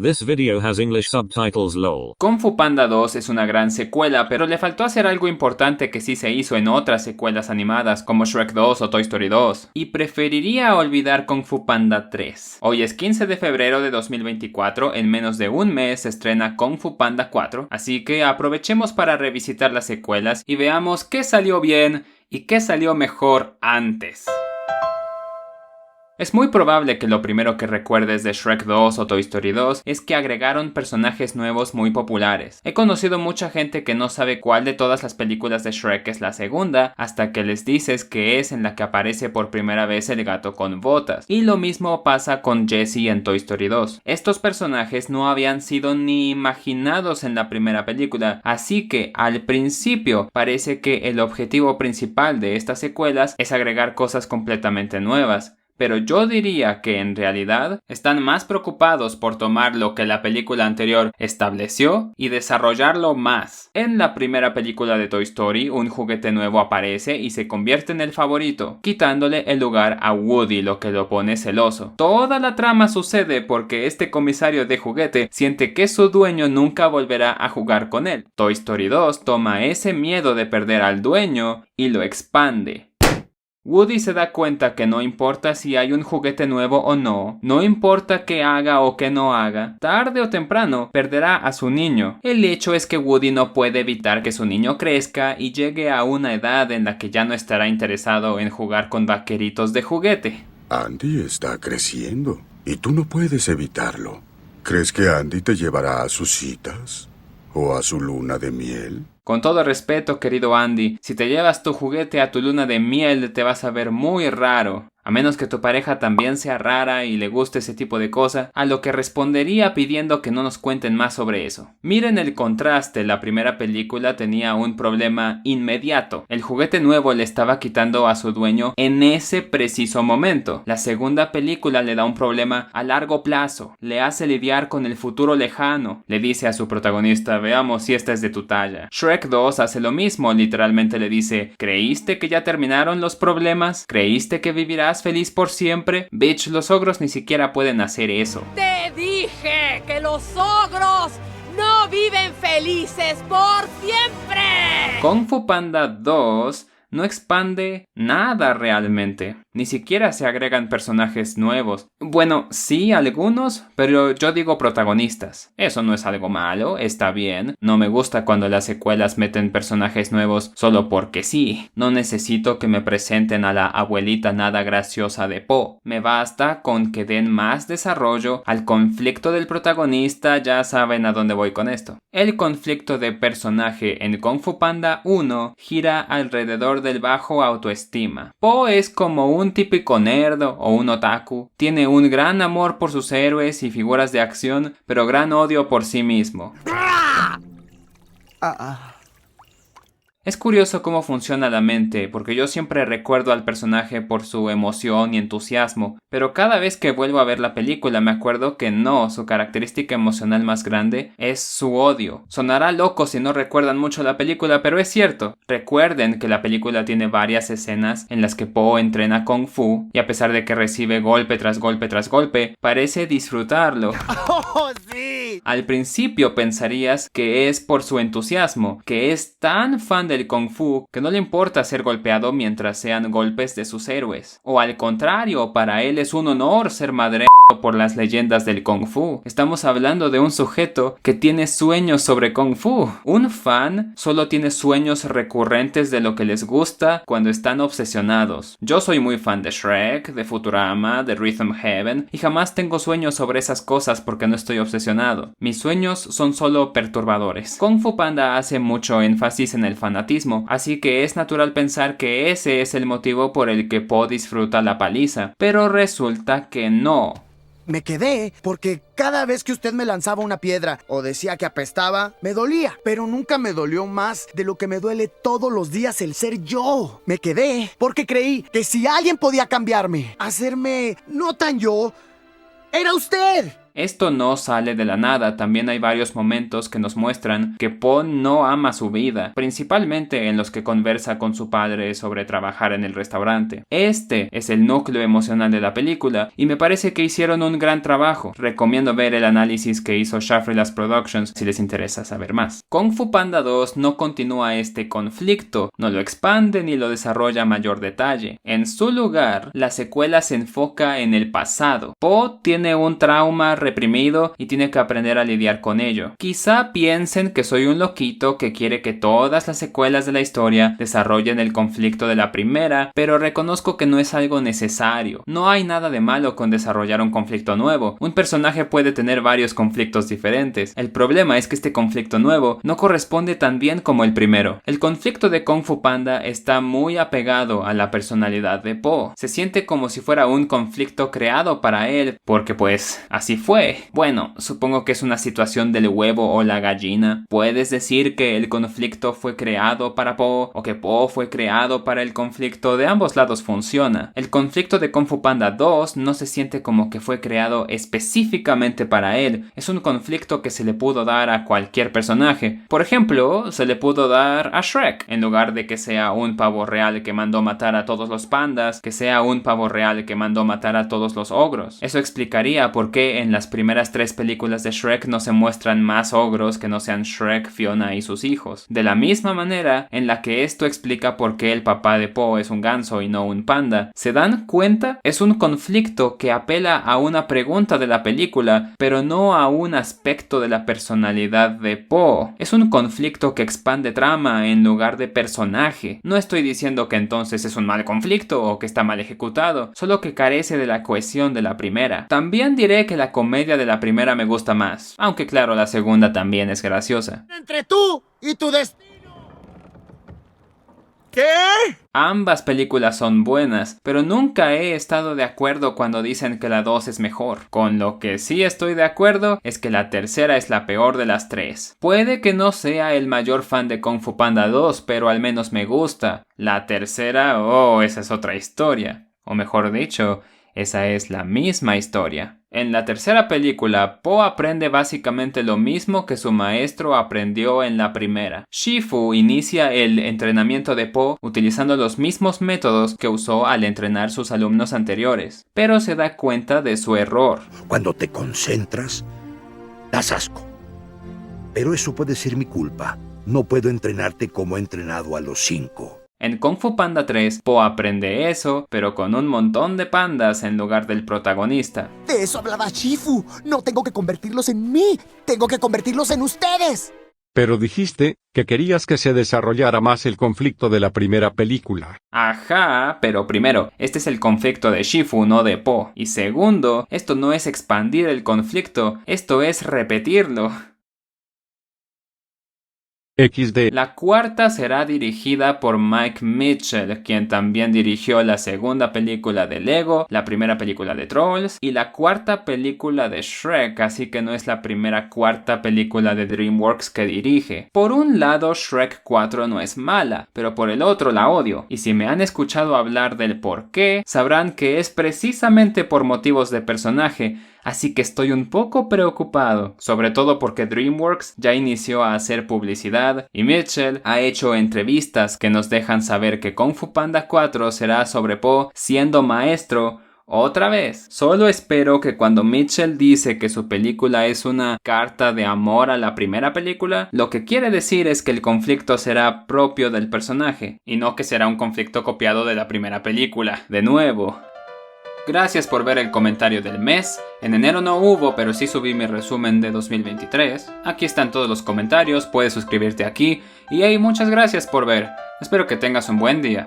This video has English subtitles lol. Kung Fu Panda 2 es una gran secuela, pero le faltó hacer algo importante que sí se hizo en otras secuelas animadas como Shrek 2 o Toy Story 2. Y preferiría olvidar Kung Fu Panda 3. Hoy es 15 de febrero de 2024, en menos de un mes se estrena Kung Fu Panda 4, así que aprovechemos para revisitar las secuelas y veamos qué salió bien y qué salió mejor antes. Es muy probable que lo primero que recuerdes de Shrek 2 o Toy Story 2 es que agregaron personajes nuevos muy populares. He conocido mucha gente que no sabe cuál de todas las películas de Shrek es la segunda, hasta que les dices que es en la que aparece por primera vez el gato con botas. Y lo mismo pasa con Jessie en Toy Story 2. Estos personajes no habían sido ni imaginados en la primera película, así que al principio parece que el objetivo principal de estas secuelas es agregar cosas completamente nuevas. Pero yo diría que en realidad están más preocupados por tomar lo que la película anterior estableció y desarrollarlo más. En la primera película de Toy Story, un juguete nuevo aparece y se convierte en el favorito, quitándole el lugar a Woody, lo que lo pone celoso. Toda la trama sucede porque este comisario de juguete siente que su dueño nunca volverá a jugar con él. Toy Story 2 toma ese miedo de perder al dueño y lo expande. Woody se da cuenta que no importa si hay un juguete nuevo o no, no importa qué haga o qué no haga, tarde o temprano perderá a su niño. El hecho es que Woody no puede evitar que su niño crezca y llegue a una edad en la que ya no estará interesado en jugar con vaqueritos de juguete. Andy está creciendo y tú no puedes evitarlo. ¿Crees que Andy te llevará a sus citas? ¿O a su luna de miel? Con todo respeto, querido Andy, si te llevas tu juguete a tu luna de miel te vas a ver muy raro. A menos que tu pareja también sea rara y le guste ese tipo de cosa, a lo que respondería pidiendo que no nos cuenten más sobre eso. Miren el contraste, la primera película tenía un problema inmediato. El juguete nuevo le estaba quitando a su dueño en ese preciso momento. La segunda película le da un problema a largo plazo, le hace lidiar con el futuro lejano. Le dice a su protagonista, veamos si esta es de tu talla. Shrek 2 hace lo mismo, literalmente le dice, ¿creíste que ya terminaron los problemas? ¿Creíste que vivirás feliz por siempre? Bitch, los ogros ni siquiera pueden hacer eso. ¡Te dije que los ogros no viven felices por siempre! Kung Fu Panda 2 no expande nada realmente. Ni siquiera se agregan personajes nuevos. Bueno, sí, algunos, pero yo digo protagonistas. Eso no es algo malo, está bien. No me gusta cuando las secuelas meten personajes nuevos solo porque sí. No necesito que me presenten a la abuelita nada graciosa de Po. Me basta con que den más desarrollo al conflicto del protagonista, ya saben a dónde voy con esto. El conflicto de personaje en Kung Fu Panda 1 gira alrededor del bajo autoestima. Po es como un típico nerd o un otaku. Tiene un gran amor por sus héroes y figuras de acción, pero gran odio por sí mismo. Es curioso cómo funciona la mente, porque yo siempre recuerdo al personaje por su emoción y entusiasmo, pero cada vez que vuelvo a ver la película me acuerdo que no, su característica emocional más grande es su odio. Sonará loco si no recuerdan mucho la película, pero es cierto. Recuerden que la película tiene varias escenas en las que Po entrena Kung Fu, y a pesar de que recibe golpe tras golpe tras golpe, parece disfrutarlo. ¡Oh, sí! Al principio pensarías que es por su entusiasmo, que es tan fan del Kung Fu que no le importa ser golpeado mientras sean golpes de sus héroes. O al contrario, para él es un honor ser madre por las leyendas del Kung Fu. Estamos hablando de un sujeto que tiene sueños sobre Kung Fu. Un fan solo tiene sueños recurrentes de lo que les gusta cuando están obsesionados. Yo soy muy fan de Shrek, de Futurama, de Rhythm Heaven y jamás tengo sueños sobre esas cosas porque no estoy obsesionado. Mis sueños son solo perturbadores. Kung Fu Panda hace mucho énfasis en el fanatismo, así que es natural pensar que ese es el motivo por el que Po disfruta la paliza, pero resulta que no. Me quedé porque cada vez que usted me lanzaba una piedra o decía que apestaba, me dolía. Pero nunca me dolió más de lo que me duele todos los días el ser yo. Me quedé porque creí que si alguien podía cambiarme, hacerme no tan yo, era usted. Esto no sale de la nada, también hay varios momentos que nos muestran que Po no ama su vida, principalmente en los que conversa con su padre sobre trabajar en el restaurante. Este es el núcleo emocional de la película y me parece que hicieron un gran trabajo. Recomiendo ver el análisis que hizo Shafrilas Productions si les interesa saber más. Kung Fu Panda 2 no continúa este conflicto, no lo expande ni lo desarrolla a mayor detalle. En su lugar, la secuela se enfoca en el pasado. Po tiene un trauma reprimido y tiene que aprender a lidiar con ello. Quizá piensen que soy un loquito que quiere que todas las secuelas de la historia desarrollen el conflicto de la primera, pero reconozco que no es algo necesario. No hay nada de malo con desarrollar un conflicto nuevo. Un personaje puede tener varios conflictos diferentes. El problema es que este conflicto nuevo no corresponde tan bien como el primero. El conflicto de Kung Fu Panda está muy apegado a la personalidad de Po. Se siente como si fuera un conflicto creado para él, porque pues así fue. Bueno, supongo que es una situación del huevo o la gallina. Puedes decir que el conflicto fue creado para Po o que Po fue creado para el conflicto. De ambos lados funciona. El conflicto de Kung Fu Panda 2 no se siente como que fue creado específicamente para él. Es un conflicto que se le pudo dar a cualquier personaje. Por ejemplo, se le pudo dar a Shrek. En lugar de que sea un pavo real que mandó matar a todos los pandas, que sea un pavo real que mandó matar a todos los ogros. Eso explicaría por qué en las primeras 3 películas de Shrek no se muestran más ogros que no sean Shrek, Fiona y sus hijos. De la misma manera en la que esto explica por qué el papá de Po es un ganso y no un panda. ¿Se dan cuenta? Es un conflicto que apela a una pregunta de la película, pero no a un aspecto de la personalidad de Po. Es un conflicto que expande trama en lugar de personaje. No estoy diciendo que entonces es un mal conflicto o que está mal ejecutado, solo que carece de la cohesión de la primera. También diré que la comedia de la primera me gusta más, aunque claro, la segunda también es graciosa. Entre tú y tu destino. ¿Qué? Ambas películas son buenas, pero nunca he estado de acuerdo cuando dicen que la 2 es mejor. Con lo que sí estoy de acuerdo es que la tercera es la peor de las 3. Puede que no sea el mayor fan de Kung Fu Panda 2, pero al menos me gusta. La tercera, esa es otra historia. O mejor dicho, esa es la misma historia. En la tercera película, Po aprende básicamente lo mismo que su maestro aprendió en la primera. Shifu inicia el entrenamiento de Po utilizando los mismos métodos que usó al entrenar sus alumnos anteriores, pero se da cuenta de su error. Cuando te concentras, das asco. Pero eso puede ser mi culpa. No puedo entrenarte como he entrenado a los 5. En Kung Fu Panda 3, Po aprende eso, pero con un montón de pandas en lugar del protagonista. De eso hablaba Shifu. No tengo que convertirlos en mí. Tengo que convertirlos en ustedes. Pero dijiste que querías que se desarrollara más el conflicto de la primera película. Ajá, pero primero, este es el conflicto de Shifu, no de Po. Y segundo, esto no es expandir el conflicto, esto es repetirlo. XD. La cuarta será dirigida por Mike Mitchell, quien también dirigió la segunda película de Lego, la primera película de Trolls y la cuarta película de Shrek, así que no es la primera cuarta película de DreamWorks que dirige. Por un lado, Shrek 4 no es mala, pero por el otro la odio, y si me han escuchado hablar del por qué, sabrán que es precisamente por motivos de personaje. Así que estoy un poco preocupado, sobre todo porque DreamWorks ya inició a hacer publicidad y Mitchell ha hecho entrevistas que nos dejan saber que Kung Fu Panda 4 será sobre Po siendo maestro otra vez. Solo espero que cuando Mitchell dice que su película es una carta de amor a la primera película, lo que quiere decir es que el conflicto será propio del personaje y no que será un conflicto copiado de la primera película. De nuevo. Gracias por ver el comentario del mes. En enero no hubo, pero sí subí mi resumen de 2023. Aquí están todos los comentarios, puedes suscribirte aquí. Y hey, muchas gracias por ver. Espero que tengas un buen día.